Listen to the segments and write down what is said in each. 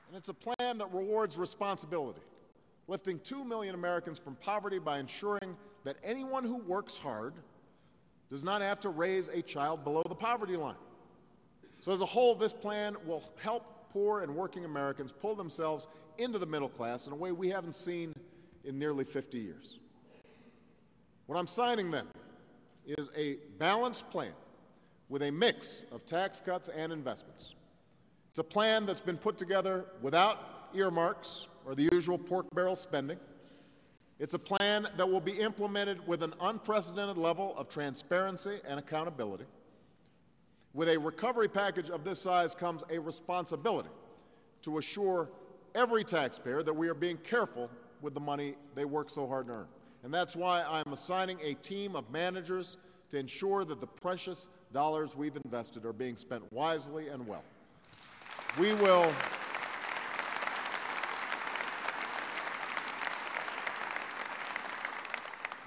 And it's a plan that rewards responsibility, lifting 2 million Americans from poverty by ensuring that anyone who works hard does not have to raise a child below the poverty line. So as a whole, this plan will help poor and working Americans pull themselves into the middle class in a way we haven't seen in nearly 50 years. What I'm signing then is a balanced plan with a mix of tax cuts and investments. It's a plan that's been put together without earmarks or the usual pork barrel spending. It's a plan that will be implemented with an unprecedented level of transparency and accountability. With a recovery package of this size comes a responsibility to assure every taxpayer that we are being careful with the money they work so hard to earn. And that's why I'm assigning a team of managers to ensure that the precious dollars we've invested are being spent wisely and well. We will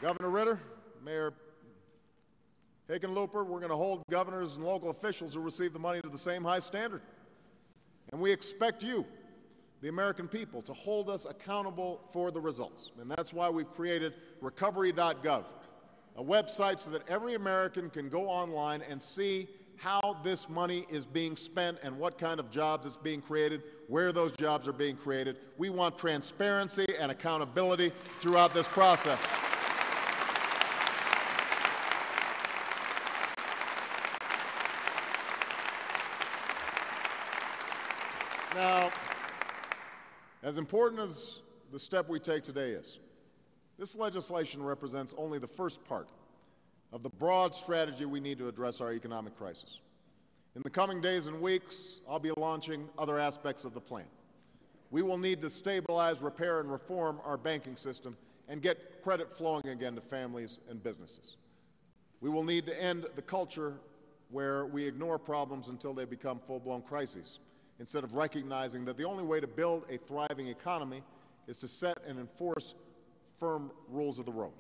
Governor Ritter, Mayor Hickenlooper, we're going to hold governors and local officials who receive the money to the same high standard. And we expect you, the American people, to hold us accountable for the results. And that's why we've created Recovery.gov, a website so that every American can go online and see how this money is being spent and what kind of jobs it's being created, where those jobs are being created. We want transparency and accountability throughout this process. Now, as important as the step we take today is, this legislation represents only the first part of the broad strategy we need to address our economic crisis. In the coming days and weeks, I'll be launching other aspects of the plan. We will need to stabilize, repair, and reform our banking system and get credit flowing again to families and businesses. We will need to end the culture where we ignore problems until they become full-blown crises, instead of recognizing that the only way to build a thriving economy is to set and enforce firm rules of the road.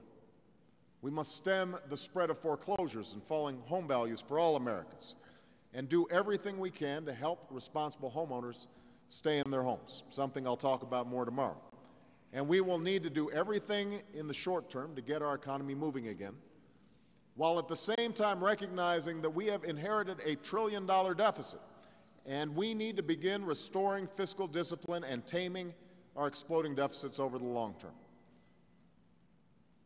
We must stem the spread of foreclosures and falling home values for all Americans and do everything we can to help responsible homeowners stay in their homes, something I'll talk about more tomorrow. And we will need to do everything in the short term to get our economy moving again, while at the same time recognizing that we have inherited a $1 trillion deficit, and we need to begin restoring fiscal discipline and taming our exploding deficits over the long term.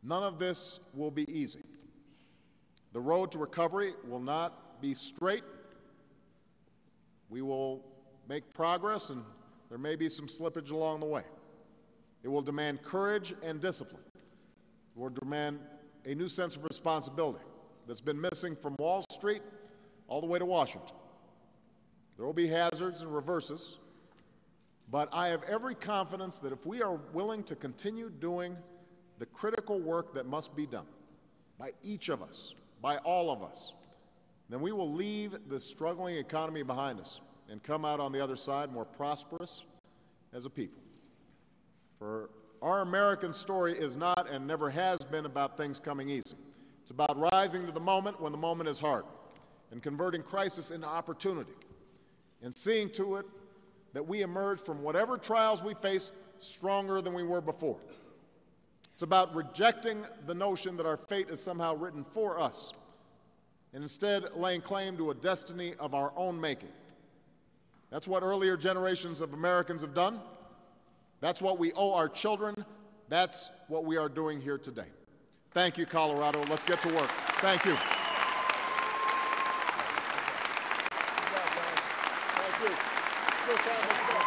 None of this will be easy. The road to recovery will not be straight. We will make progress, and there may be some slippage along the way. It will demand courage and discipline. It will demand a new sense of responsibility that's been missing from Wall Street all the way to Washington. There will be hazards and reverses, but I have every confidence that if we are willing to continue doing the critical work that must be done by each of us, by all of us, then we will leave this struggling economy behind us and come out on the other side more prosperous as a people. For our American story is not and never has been about things coming easy. It's about rising to the moment when the moment is hard and converting crisis into opportunity, and seeing to it that we emerge from whatever trials we face stronger than we were before. It's about rejecting the notion that our fate is somehow written for us, and instead laying claim to a destiny of our own making. That's what earlier generations of Americans have done. That's what we owe our children. That's what we are doing here today. Thank you, Colorado. Let's get to work. Thank you. Thank you.